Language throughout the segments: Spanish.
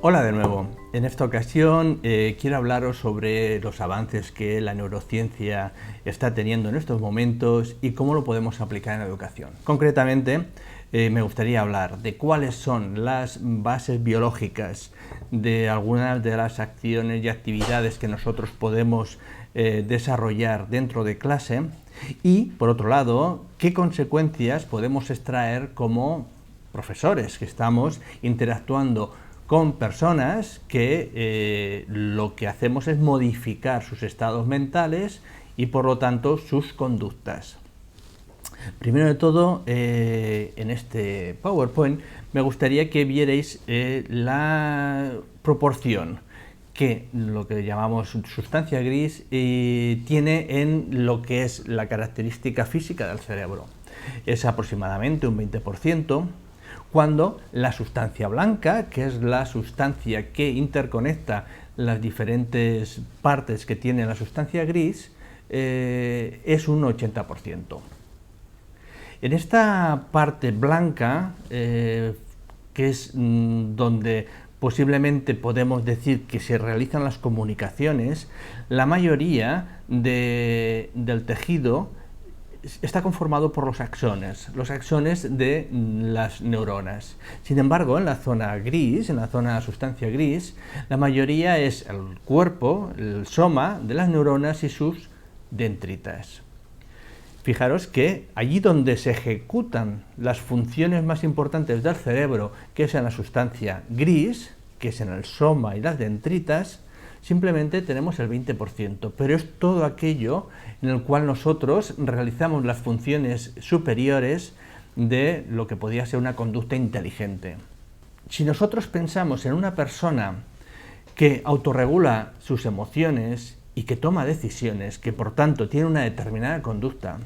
Hola de nuevo. En esta ocasión quiero hablaros sobre los avances que la neurociencia está teniendo en estos momentos y cómo lo podemos aplicar en la educación. Concretamente, me gustaría hablar de cuáles son las bases biológicas de algunas de las acciones y actividades que nosotros podemos desarrollar dentro de clase y, por otro lado, qué consecuencias podemos extraer como profesores que estamos interactuando con personas que lo que hacemos es modificar sus estados mentales y por lo tanto sus conductas. Primero de todo, en este PowerPoint me gustaría que vierais la proporción que lo que llamamos sustancia gris tiene en lo que es la característica física del cerebro. Es aproximadamente un 20%, cuando la sustancia blanca, que es la sustancia que interconecta las diferentes partes que tiene la sustancia gris, es un 80%. En esta parte blanca, que es donde posiblemente podemos decir que se realizan las comunicaciones, la mayoría del tejido está conformado por los axones de las neuronas. Sin embargo, en la zona gris, en la zona sustancia gris, la mayoría es el cuerpo, el soma de las neuronas y sus dendritas. Fijaros que allí donde se ejecutan las funciones más importantes del cerebro, que es en la sustancia gris, que es en el soma y las dendritas, simplemente tenemos el 20%, pero es todo aquello en el cual nosotros realizamos las funciones superiores de lo que podría ser una conducta inteligente. Si nosotros pensamos en una persona que autorregula sus emociones y que toma decisiones, que por tanto tiene una determinada conducta,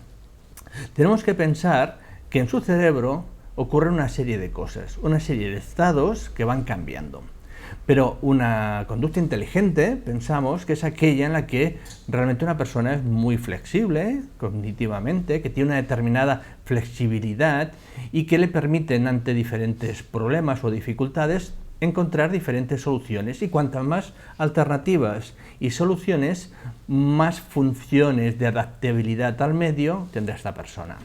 tenemos que pensar que en su cerebro ocurre una serie de cosas, una serie de estados que van cambiando. Pero una conducta inteligente, pensamos que es aquella en la que realmente una persona es muy flexible cognitivamente, que tiene una determinada flexibilidad y que le permiten ante diferentes problemas o dificultades encontrar diferentes soluciones. Y cuantas más alternativas y soluciones, más funciones de adaptabilidad al medio tendrá esta persona.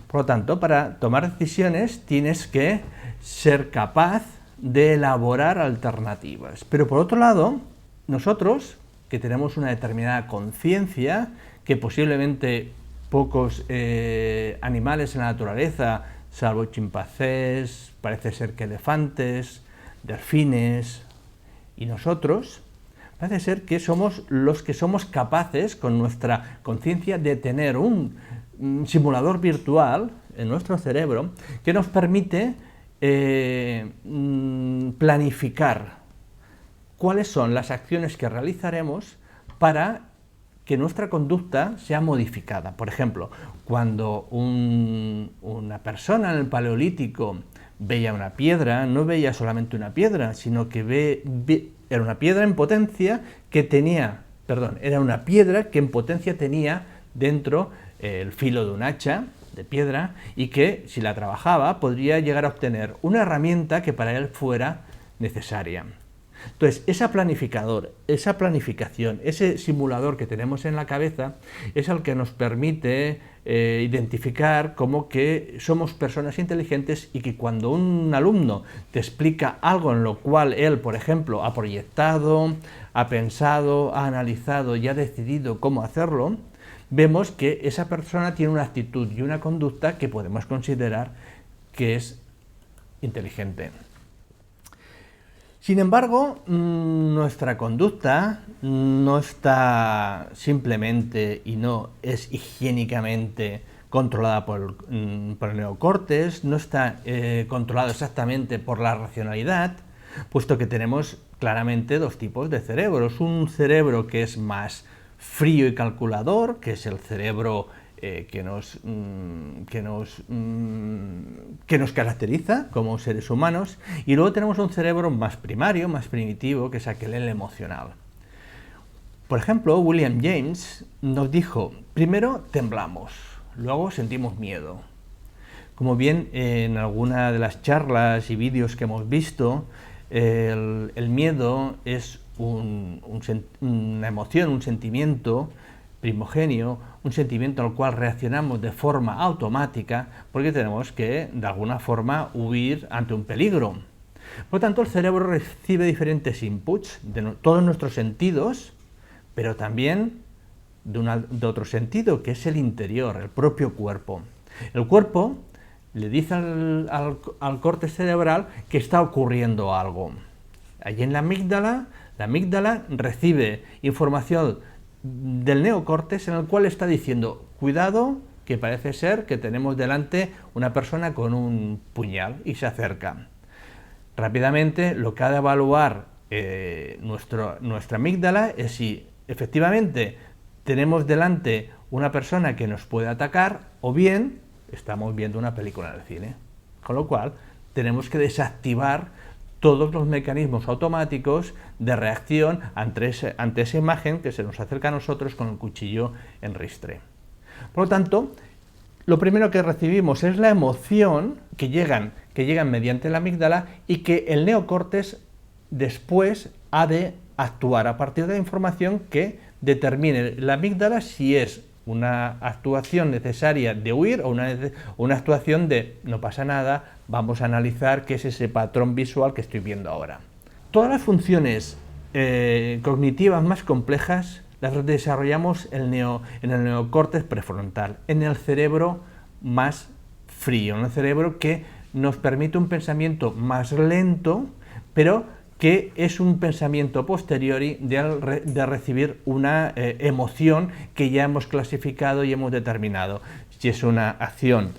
Por lo tanto, para tomar decisiones tienes que ser capaz de elaborar alternativas. Pero por otro lado, nosotros, que tenemos una determinada conciencia, que posiblemente pocos animales en la naturaleza, salvo chimpancés, parece ser que elefantes, delfines y nosotros, parece ser que somos los que somos capaces, con nuestra conciencia, de tener un simulador virtual en nuestro cerebro que nos permite planificar cuáles son las acciones que realizaremos para que nuestra conducta sea modificada. Por ejemplo, cuando una persona en el Paleolítico veía una piedra, no veía solamente una piedra, sino que era una piedra en potencia que tenía, era una piedra que en potencia tenía dentro el filo de un hacha de piedra y que, si la trabajaba, podría llegar a obtener una herramienta que para él fuera necesaria. Entonces, esa planificación, ese simulador que tenemos en la cabeza es el que nos permite identificar como que somos personas inteligentes y que cuando un alumno te explica algo en lo cual él, por ejemplo, ha proyectado, ha pensado, ha analizado y ha decidido cómo hacerlo, vemos que esa persona tiene una actitud y una conducta que podemos considerar que es inteligente. Sin embargo, nuestra conducta no está simplemente y no es higiénicamente controlada por el neocórtex, no está controlado exactamente por la racionalidad, puesto que tenemos claramente dos tipos de cerebros. Un cerebro que es más frío y calculador, que es el cerebro que nos caracteriza como seres humanos, y luego tenemos un cerebro más primario, más primitivo, que es aquel emocional. Por ejemplo, William James nos dijo: primero temblamos, luego sentimos miedo. Como bien en alguna de las charlas y vídeos que hemos visto, El miedo es una emoción, un sentimiento primogenio, un sentimiento al cual reaccionamos de forma automática porque tenemos que, de alguna forma, huir ante un peligro. Por lo tanto, el cerebro recibe diferentes inputs de todos nuestros sentidos, pero también de otro sentido, que es el interior, el propio cuerpo. El cuerpo le dice al córtex cerebral que está ocurriendo algo. Allí en la amígdala recibe información del neocórtex en el cual está diciendo: cuidado, que parece ser que tenemos delante una persona con un puñal y se acerca. Rápidamente lo que ha de evaluar nuestra amígdala es si efectivamente tenemos delante una persona que nos puede atacar o bien estamos viendo una película en el cine. Con lo cual tenemos que desactivar todos los mecanismos automáticos de reacción ante esa imagen que se nos acerca a nosotros con el cuchillo en ristre. Por lo tanto, lo primero que recibimos es la emoción que llegan mediante la amígdala y que el neocórtex después ha de actuar a partir de la información que determine la amígdala si es una actuación necesaria de huir o una actuación de no pasa nada, vamos a analizar qué es ese patrón visual que estoy viendo ahora. Todas las funciones cognitivas más complejas las desarrollamos en el neocórtex prefrontal, en el cerebro más frío, en el cerebro que nos permite un pensamiento más lento, pero que es un pensamiento posteriori de recibir una emoción que ya hemos clasificado y hemos determinado. Si es una acción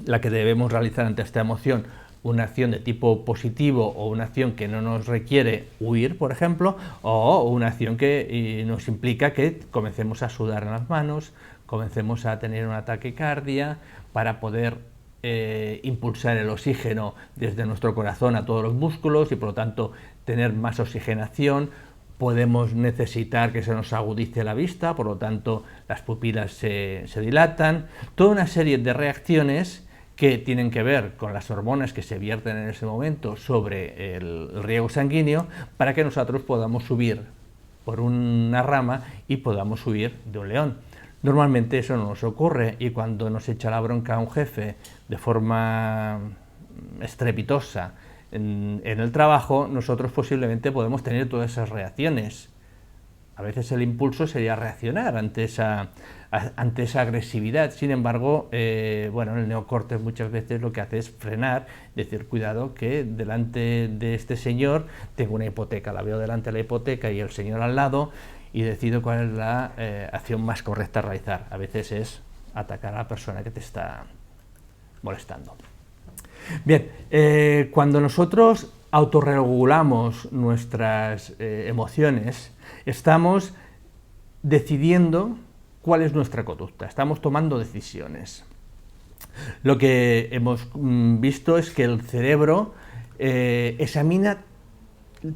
la que debemos realizar ante esta emoción, una acción de tipo positivo o una acción que no nos requiere huir, por ejemplo, o una acción que nos implica que comencemos a sudar en las manos, comencemos a tener una taquicardia para poder impulsar el oxígeno desde nuestro corazón a todos los músculos y por lo tanto tener más oxigenación. Podemos necesitar que se nos agudice la vista, por lo tanto las pupilas se dilatan. Toda una serie de reacciones que tienen que ver con las hormonas que se vierten en ese momento sobre el riego sanguíneo para que nosotros podamos subir por una rama y podamos huir de un león. Normalmente eso no nos ocurre y cuando nos echa la bronca a un jefe de forma estrepitosa en el trabajo, nosotros posiblemente podemos tener todas esas reacciones. A veces el impulso sería reaccionar ante esa agresividad. Sin embargo, el neocórtex muchas veces lo que hace es frenar, decir, cuidado que delante de este señor tengo una hipoteca, la veo delante de la hipoteca y el señor al lado, y decido cuál es la acción más correcta a realizar. A veces es atacar a la persona que te está molestando. Bien, cuando nosotros autorregulamos nuestras emociones, estamos decidiendo cuál es nuestra conducta, estamos tomando decisiones. Lo que hemos visto es que el cerebro examina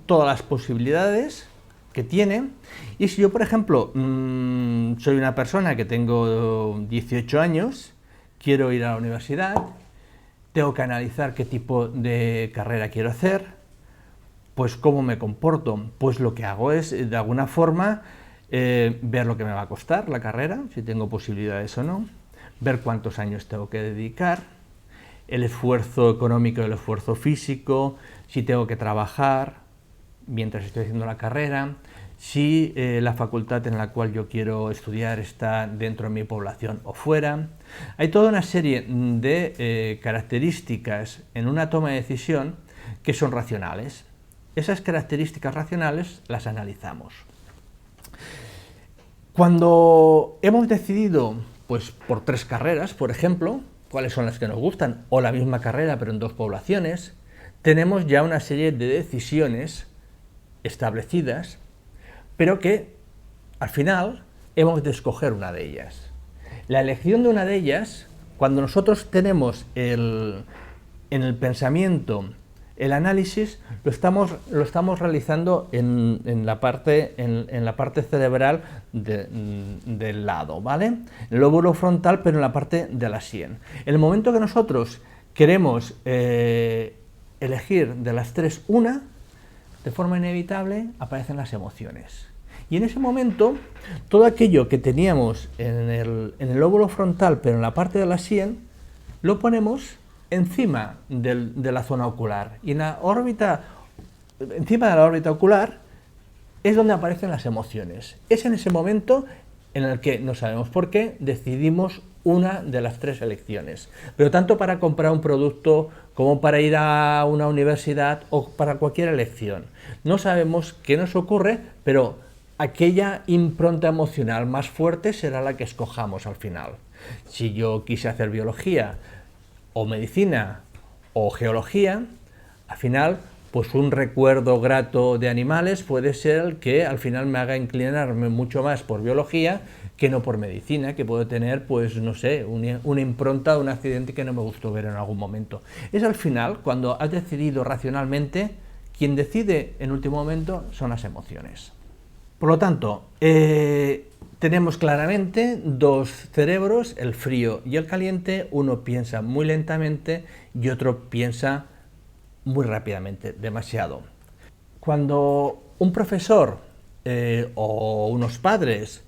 todas las posibilidades que tiene, y si yo, por ejemplo, soy una persona que tengo 18 años, quiero ir a la universidad, tengo que analizar qué tipo de carrera quiero hacer, pues cómo me comporto, pues lo que hago es, de alguna forma, ver lo que me va a costar la carrera, si tengo posibilidades o no, ver cuántos años tengo que dedicar, el esfuerzo económico y el esfuerzo físico, si tengo que trabajar mientras estoy haciendo la carrera, si la facultad en la cual yo quiero estudiar está dentro de mi población o fuera. Hay toda una serie de características en una toma de decisión que son racionales. Esas características racionales las analizamos. Cuando hemos decidido, pues por 3 carreras, por ejemplo, cuáles son las que nos gustan, o la misma carrera pero en 2 poblaciones, tenemos ya una serie de decisiones establecidas, pero que al final hemos de escoger una de ellas. La elección de una de ellas, cuando nosotros tenemos en el pensamiento el análisis, lo estamos realizando en la parte cerebral del lado, ¿vale? En el lóbulo frontal, pero en la parte de la sien. En el momento que nosotros queremos elegir de las tres una, de forma inevitable aparecen las emociones. Y en ese momento, todo aquello que teníamos en el lóbulo frontal, pero en la parte de la sien, lo ponemos encima de la zona ocular. Y encima de la órbita ocular es donde aparecen las emociones. Es en ese momento en el que, no sabemos por qué, decidimos una de las tres elecciones. Pero tanto para comprar un producto como para ir a una universidad o para cualquier elección. No sabemos qué nos ocurre, pero aquella impronta emocional más fuerte será la que escojamos al final. Si yo quise hacer biología o medicina o geología, al final pues un recuerdo grato de animales puede ser el que al final me haga inclinarme mucho más por biología que no por medicina, que puedo tener, pues no sé, una impronta de un accidente que no me gustó ver en algún momento. Es al final, cuando has decidido racionalmente, quien decide en último momento son las emociones. Por lo tanto, tenemos claramente dos cerebros, el frío y el caliente. Uno piensa muy lentamente y otro piensa muy rápidamente, demasiado. Cuando un profesor o unos padres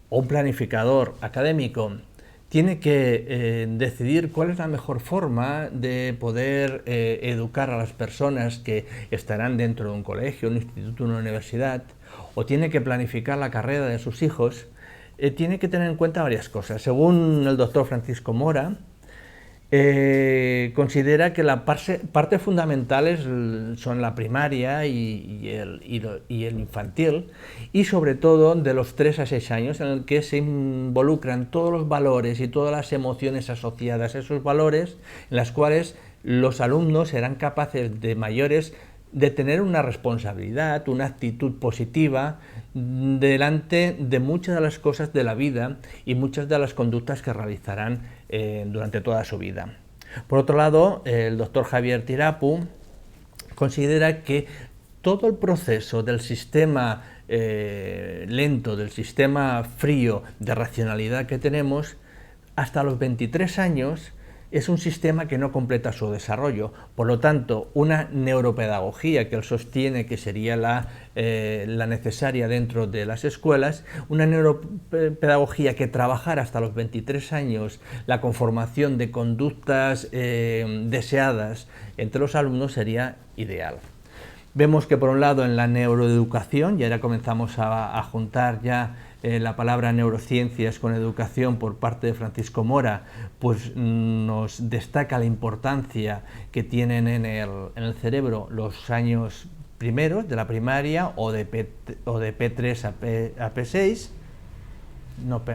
o un planificador académico tiene que decidir cuál es la mejor forma de poder educar a las personas que estarán dentro de un colegio, un instituto, una universidad, o tiene que planificar la carrera de sus hijos, tiene que tener en cuenta varias cosas. Según el doctor Francisco Mora, considera que la parte fundamentales son la primaria y el infantil, y sobre todo de los 3 a 6 años, en el que se involucran todos los valores y todas las emociones asociadas a esos valores, en las cuales los alumnos serán capaces de mayores de tener una responsabilidad, una actitud positiva delante de muchas de las cosas de la vida y muchas de las conductas que realizarán durante toda su vida. Por otro lado, el doctor Javier Tirapu considera que todo el proceso del sistema lento, del sistema frío de racionalidad que tenemos, hasta los 23 años, es un sistema que no completa su desarrollo. Por lo tanto, una neuropedagogía que él sostiene que sería la necesaria dentro de las escuelas, una neuropedagogía que trabajara hasta los 23 años la conformación de conductas deseadas entre los alumnos sería ideal. Vemos que por un lado en la neuroeducación, y ahora comenzamos a juntar ya la palabra neurociencias con educación por parte de Francisco Mora, pues nos destaca la importancia que tienen en el cerebro los años primeros de la primaria o de P3 a P6,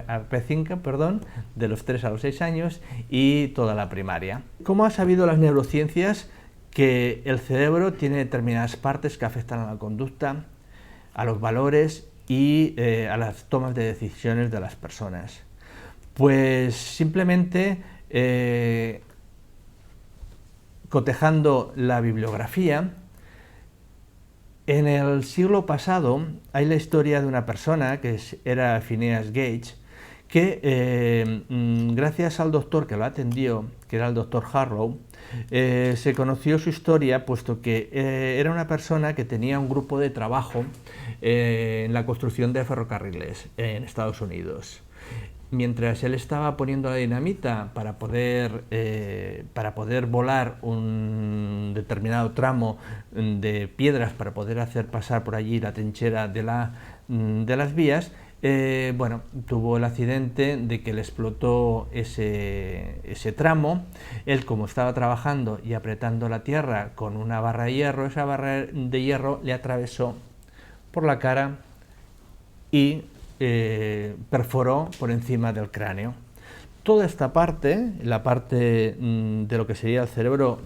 a P5, perdón, de los 3 a los 6 años y toda la primaria. ¿Cómo ha sabido las neurociencias que el cerebro tiene determinadas partes que afectan a la conducta, a los valores y a las tomas de decisiones de las personas? Pues simplemente cotejando la bibliografía, en el siglo pasado hay la historia de una persona que era Phineas Gage, que gracias al doctor que lo atendió, que era el doctor Harlow, se conoció su historia, puesto que era una persona que tenía un grupo de trabajo en la construcción de ferrocarriles en Estados Unidos. Mientras él estaba poniendo la dinamita para poder volar un determinado tramo de piedras para poder hacer pasar por allí la trinchera de las vías, bueno, tuvo el accidente de que le explotó ese tramo. Él, como estaba trabajando y apretando la tierra con una barra de hierro, esa barra de hierro le atravesó por la cara y perforó por encima del cráneo. Toda esta parte, la parte de lo que sería el cerebro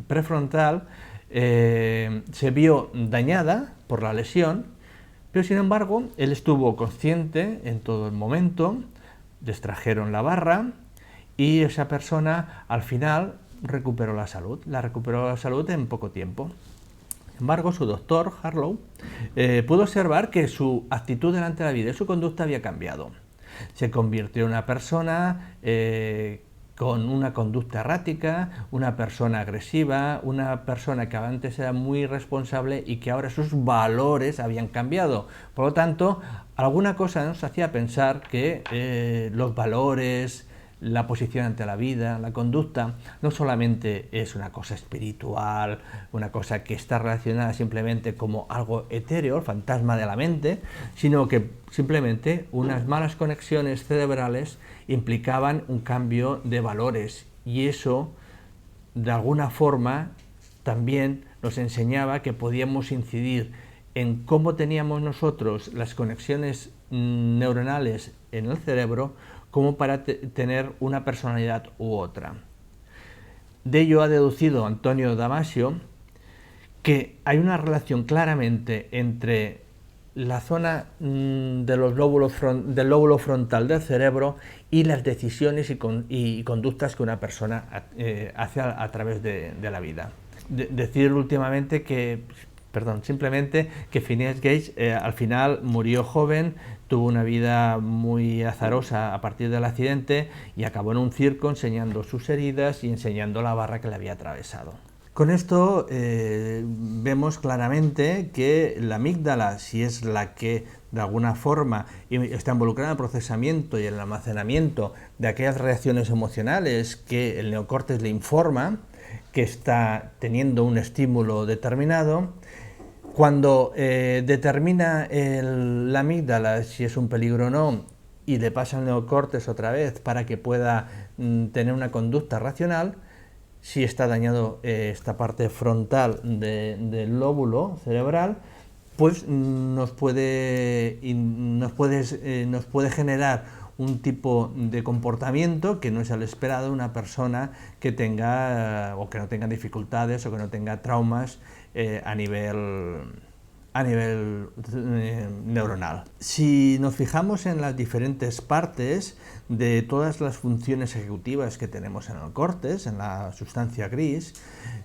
prefrontal, se vio dañada por la lesión, pero sin embargo él estuvo consciente en todo el momento, le extrajeron la barra y esa persona al final recuperó la salud en poco tiempo. Sin embargo, su doctor, Harlow, pudo observar que su actitud delante de la vida y su conducta había cambiado. Se convirtió en una persona con una conducta errática, una persona agresiva, una persona que antes era muy responsable y que ahora sus valores habían cambiado. Por lo tanto, alguna cosa nos hacía pensar que los valores, la posición ante la vida, la conducta, no solamente es una cosa espiritual, una cosa que está relacionada simplemente como algo etéreo, el fantasma de la mente, sino que simplemente unas malas conexiones cerebrales implicaban un cambio de valores, y eso de alguna forma también nos enseñaba que podíamos incidir en cómo teníamos nosotros las conexiones neuronales en el cerebro como para tener una personalidad u otra. De ello ha deducido Antonio Damasio que hay una relación claramente entre la zona del lóbulo frontal del cerebro y las decisiones y conductas que una persona hace a través de la vida. Decir últimamente que, simplemente que Phineas Gage al final murió joven, tuvo una vida muy azarosa a partir del accidente y acabó en un circo enseñando sus heridas y enseñando la barra que le había atravesado. Con esto vemos claramente que la amígdala, si es la que de alguna forma está involucrada en el procesamiento y en el almacenamiento de aquellas reacciones emocionales que el neocórtex le informa que está teniendo un estímulo determinado, cuando determina la amígdala si es un peligro o no y le pasa al neocórtex otra vez para que pueda tener una conducta racional, si está dañado esta parte frontal del lóbulo cerebral, pues nos puede generar un tipo de comportamiento que no es el esperado de una persona que tenga o que no tenga dificultades o que no tenga traumas a nivel neuronal. Si nos fijamos en las diferentes partes de todas las funciones ejecutivas que tenemos en el córtex, en la sustancia gris,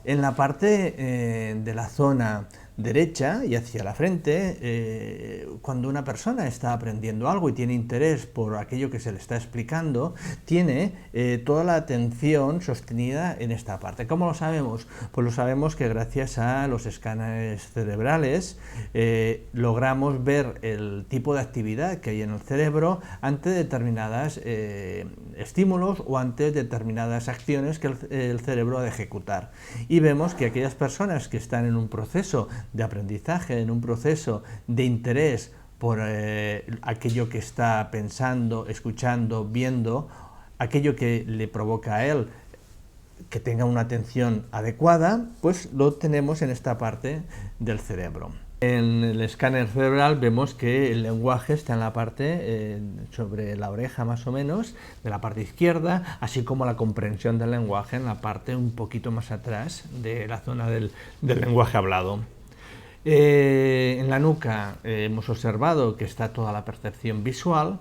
en la parte de la zona derecha y hacia la frente, cuando una persona está aprendiendo algo y tiene interés por aquello que se le está explicando, tiene toda la atención sostenida en esta parte. ¿Cómo lo sabemos? Pues lo sabemos que gracias a los escáneres cerebrales logramos ver el tipo de actividad que hay en el cerebro ante determinados estímulos o ante determinadas acciones que el cerebro ha de ejecutar. Y vemos que aquellas personas que están en un proceso de aprendizaje, en un proceso de interés por aquello que está pensando, escuchando, viendo, aquello que le provoca a él que tenga una atención adecuada, pues lo tenemos en esta parte del cerebro. En el escáner cerebral vemos que el lenguaje está en la parte sobre la oreja más o menos, de la parte izquierda, así como la comprensión del lenguaje en la parte un poquito más atrás de la zona del lenguaje hablado. En la nuca hemos observado que está toda la percepción visual,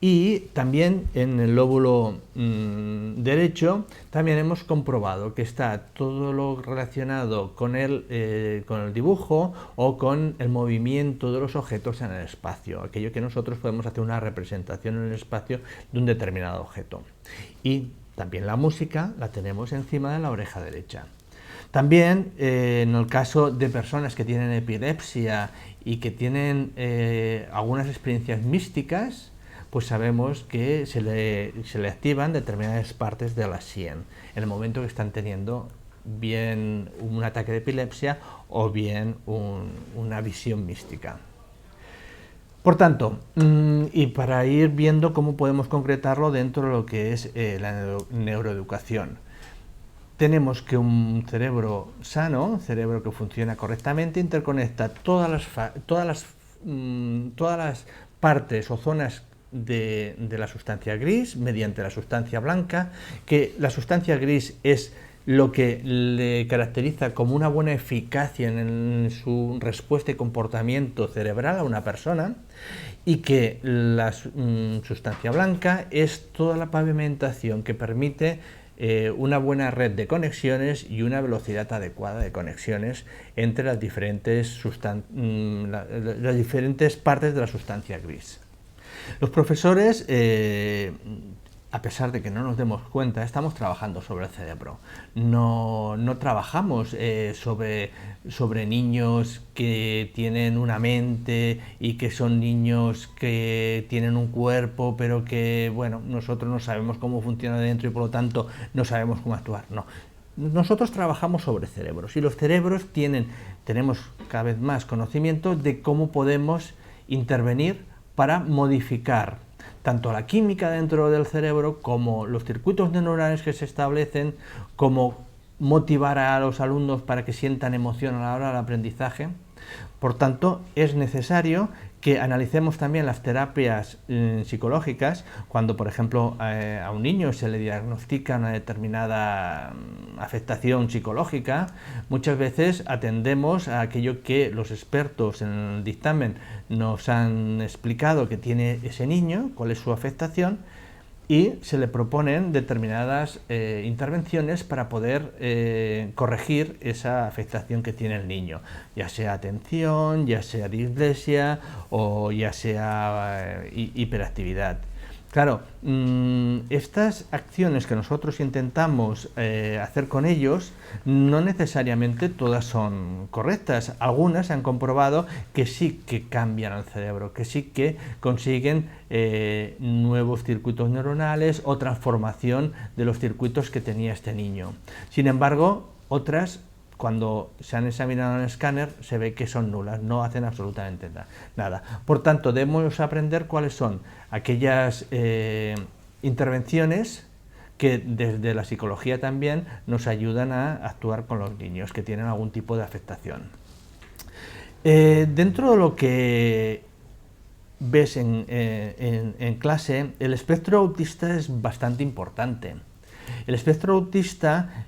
y también en el lóbulo derecho también hemos comprobado que está todo lo relacionado con el dibujo o con el movimiento de los objetos en el espacio, aquello que nosotros podemos hacer una representación en el espacio de un determinado objeto. Y también la música la tenemos encima de la oreja derecha. También en el caso de personas que tienen epilepsia y que tienen algunas experiencias místicas, pues sabemos que se le activan determinadas partes de la sien en el momento que están teniendo bien un ataque de epilepsia o bien una visión mística. Por tanto, y para ir viendo cómo podemos concretarlo dentro de lo que es la neuroeducación, tenemos que un cerebro sano, un cerebro que funciona correctamente, interconecta todas las partes o zonas de la sustancia gris mediante la sustancia blanca, que la sustancia gris es lo que le caracteriza como una buena eficacia en su respuesta y comportamiento cerebral a una persona, y que la sustancia blanca es toda la pavimentación que permite una buena red de conexiones y una velocidad adecuada de conexiones entre las diferentes partes de la sustancia gris. Los profesores a pesar de que no nos demos cuenta, estamos trabajando sobre el cerebro. No trabajamos sobre niños que tienen una mente y que son niños que tienen un cuerpo, pero que, bueno, nosotros no sabemos cómo funciona dentro y por lo tanto no sabemos cómo actuar. No. Nosotros trabajamos sobre cerebros y los cerebros tenemos cada vez más conocimiento de cómo podemos intervenir para modificar tanto la química dentro del cerebro como los circuitos neuronales que se establecen, como motivar a los alumnos para que sientan emoción a la hora del aprendizaje. Por tanto, es necesario que analicemos también las terapias psicológicas. Cuando, por ejemplo, a un niño se le diagnostica una determinada afectación psicológica, muchas veces atendemos a aquello que los expertos en el dictamen nos han explicado que tiene ese niño, cuál es su afectación, y se le proponen determinadas intervenciones para poder corregir esa afectación que tiene el niño, ya sea atención, ya sea dislexia o ya sea hiperactividad. Claro, estas acciones que nosotros intentamos hacer con ellos no necesariamente todas son correctas. Algunas se han comprobado que sí que cambian el cerebro, que sí que consiguen nuevos circuitos neuronales o transformación de los circuitos que tenía este niño. Sin embargo, otras, cuando se han examinado en el escáner, se ve que son nulas, no hacen absolutamente nada. Por tanto, debemos aprender cuáles son aquellas intervenciones que desde la psicología también nos ayudan a actuar con los niños que tienen algún tipo de afectación. Dentro de lo que ves en clase, el espectro autista es bastante importante. El espectro autista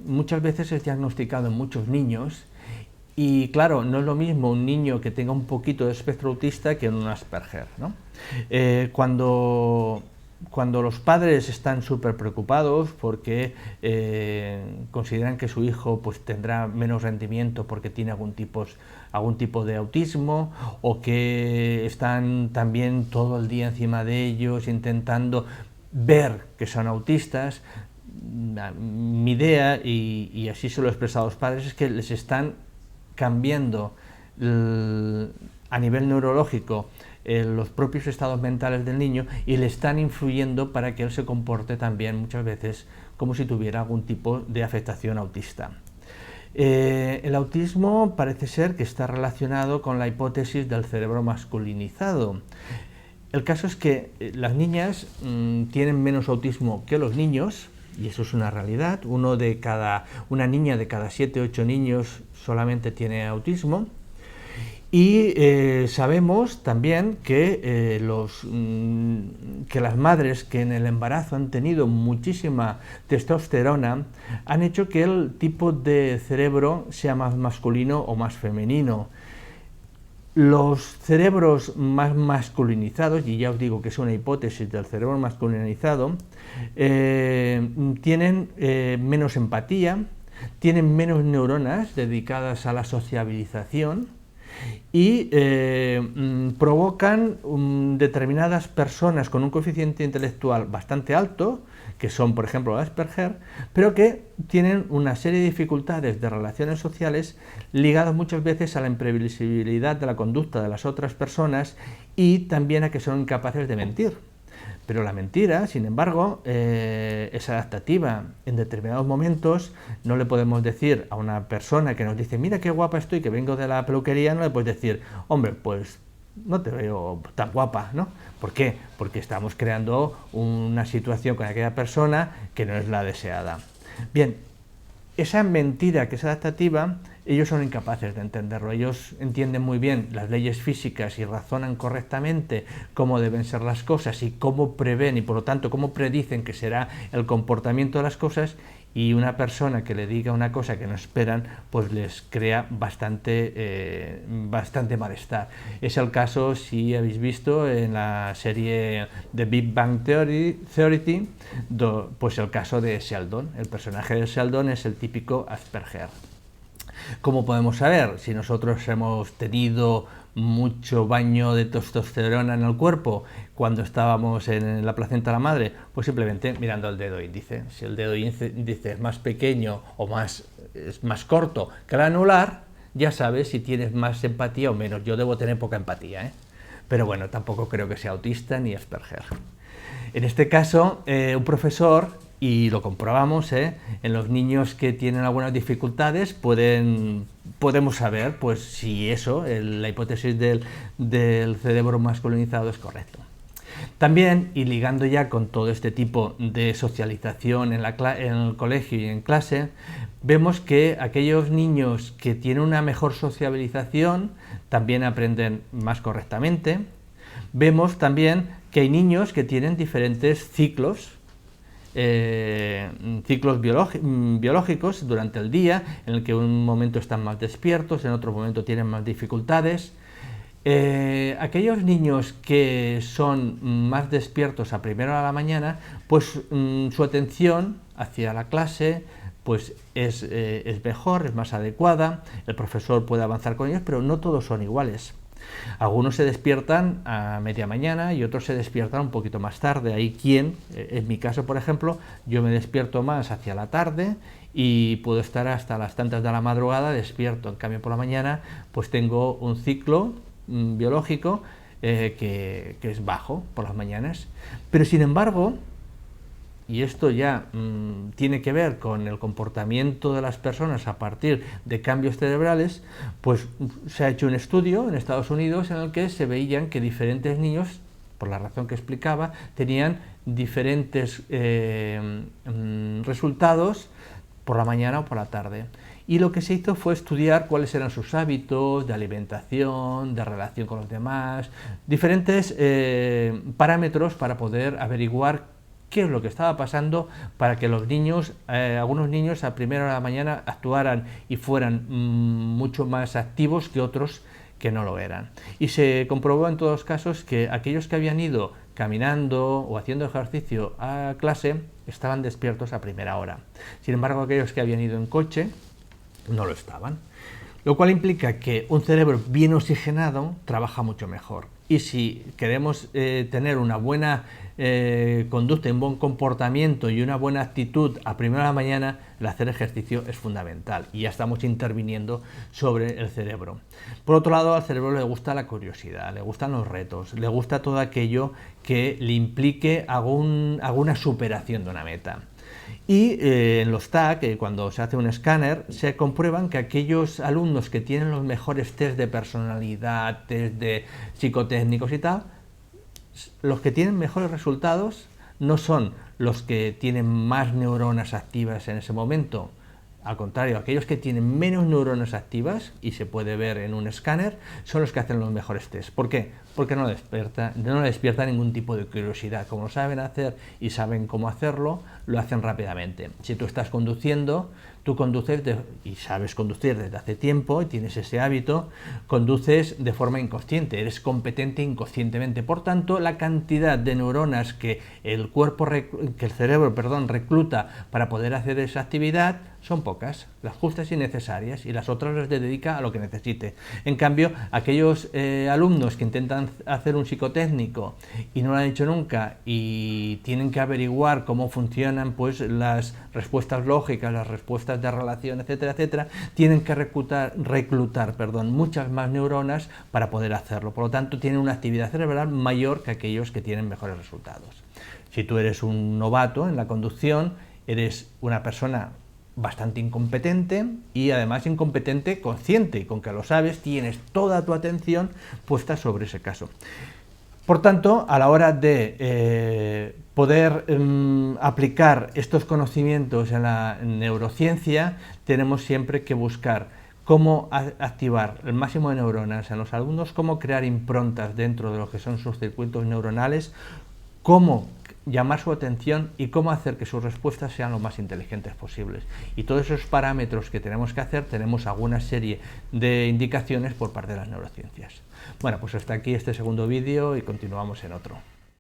muchas veces es diagnosticado en muchos niños y claro, no es lo mismo un niño que tenga un poquito de espectro autista que un Asperger, ¿no? Cuando los padres están súper preocupados porque consideran que su hijo pues, tendrá menos rendimiento porque tiene algún tipo de autismo, o que están también todo el día encima de ellos intentando ver que son autistas, mi idea, y así se lo he expresado a los padres, es que les están cambiando a nivel neurológico los propios estados mentales del niño y le están influyendo para que él se comporte también muchas veces como si tuviera algún tipo de afectación autista. El autismo parece ser que está relacionado con la hipótesis del cerebro masculinizado. El caso es que las niñas tienen menos autismo que los niños, y eso es una realidad. Una niña de cada 7 o 8 niños solamente tiene autismo. Y sabemos también que, que las madres que en el embarazo han tenido muchísima testosterona han hecho que el tipo de cerebro sea más masculino o más femenino. Los cerebros más masculinizados, y ya os digo que es una hipótesis del cerebro masculinizado, tienen menos empatía, tienen menos neuronas dedicadas a la sociabilización y provocan determinadas personas con un coeficiente intelectual bastante alto, que son, por ejemplo, Asperger, pero que tienen una serie de dificultades de relaciones sociales ligadas muchas veces a la imprevisibilidad de la conducta de las otras personas y también a que son incapaces de mentir. Pero la mentira, sin embargo, es adaptativa. En determinados momentos no le podemos decir a una persona que nos dice mira qué guapa estoy, que vengo de la peluquería, no le puedes decir hombre, pues no te veo tan guapa, ¿no? ¿Por qué? Porque estamos creando una situación con aquella persona que no es la deseada. Bien, esa mentira que es adaptativa, ellos son incapaces de entenderlo. Ellos entienden muy bien las leyes físicas y razonan correctamente cómo deben ser las cosas y cómo prevén y por lo tanto cómo predicen que será el comportamiento de las cosas, y una persona que le diga una cosa que no esperan pues les crea bastante malestar. Es el caso, si habéis visto en la serie The Big Bang Theory, pues el caso de Sheldon. El personaje de Sheldon es el típico Asperger. ¿Cómo podemos saber si nosotros hemos tenido mucho baño de testosterona en el cuerpo cuando estábamos en la placenta de la madre? Pues simplemente mirando el dedo índice. Si el dedo índice es más pequeño o es más corto que el anular, ya sabes si tienes más empatía o menos. Yo debo tener poca empatía, ¿eh? Pero bueno, tampoco creo que sea autista ni Asperger. En este caso, un profesor, y lo comprobamos, en los niños que tienen algunas dificultades podemos saber pues, si eso, la hipótesis del cerebro masculinizado es correcto. También, y ligando ya con todo este tipo de socialización en el colegio y en clase, vemos que aquellos niños que tienen una mejor sociabilización también aprenden más correctamente. Vemos también que hay niños que tienen diferentes ciclos biológicos durante el día, en el que en un momento están más despiertos, en otro momento tienen más dificultades. Aquellos niños que son más despiertos a primera hora de la mañana, pues su atención hacia la clase pues es mejor, es más adecuada, el profesor puede avanzar con ellos, pero no todos son iguales. Algunos se despiertan a media mañana y otros se despiertan un poquito más tarde. Hay quien, en mi caso por ejemplo, yo me despierto más hacia la tarde y puedo estar hasta las tantas de la madrugada despierto. En cambio por la mañana pues tengo un ciclo biológico que es bajo por las mañanas. Pero sin embargo, y esto ya tiene que ver con el comportamiento de las personas a partir de cambios cerebrales, pues se ha hecho un estudio en Estados Unidos en el que se veían que diferentes niños, por la razón que explicaba, tenían diferentes resultados por la mañana o por la tarde. Y lo que se hizo fue estudiar cuáles eran sus hábitos de alimentación, de relación con los demás, diferentes parámetros para poder averiguar qué es lo que estaba pasando para que los niños, algunos niños a primera hora de la mañana actuaran y fueran mucho más activos que otros que no lo eran. Y se comprobó en todos los casos que aquellos que habían ido caminando o haciendo ejercicio a clase estaban despiertos a primera hora. Sin embargo, aquellos que habían ido en coche no lo estaban. Lo cual implica que un cerebro bien oxigenado trabaja mucho mejor. Y si queremos tener una buena conducta, un buen comportamiento y una buena actitud a primera de la mañana, el hacer ejercicio es fundamental. Y ya estamos interviniendo sobre el cerebro. Por otro lado, al cerebro le gusta la curiosidad, le gustan los retos, le gusta todo aquello que le implique alguna superación de una meta. Y en los TAC, cuando se hace un escáner, se comprueban que aquellos alumnos que tienen los mejores test de personalidad, test de psicotécnicos y tal, los que tienen mejores resultados no son los que tienen más neuronas activas en ese momento. Al contrario, aquellos que tienen menos neuronas activas, y se puede ver en un escáner, son los que hacen los mejores test. ¿Por qué? Porque no despierta ningún tipo de curiosidad. Como lo saben hacer y saben cómo hacerlo, lo hacen rápidamente. Si tú estás conduciendo, tú conduces y sabes conducir desde hace tiempo y tienes ese hábito, conduces de forma inconsciente, eres competente inconscientemente. Por tanto, la cantidad de neuronas que el cerebro recluta para poder hacer esa actividad son pocas, las justas y necesarias, y las otras las dedica a lo que necesite. En cambio, aquellos alumnos que intentan hacer un psicotécnico y no lo han hecho nunca y tienen que averiguar cómo funcionan pues las respuestas lógicas, las respuestas de relación, etcétera, etcétera, tienen que reclutar muchas más neuronas para poder hacerlo. Por lo tanto, tienen una actividad cerebral mayor que aquellos que tienen mejores resultados. Si tú eres un novato en la conducción, eres una persona bastante incompetente y además incompetente consciente, y con que lo sabes tienes toda tu atención puesta sobre ese caso. Por tanto, a la hora de poder aplicar estos conocimientos en la neurociencia, tenemos siempre que buscar cómo activar el máximo de neuronas en los alumnos, cómo crear improntas dentro de lo que son sus circuitos neuronales, cómo llamar su atención y cómo hacer que sus respuestas sean lo más inteligentes posibles. Y todos esos parámetros que tenemos que hacer, tenemos alguna serie de indicaciones por parte de las neurociencias. Bueno, pues hasta aquí este segundo vídeo y continuamos en otro.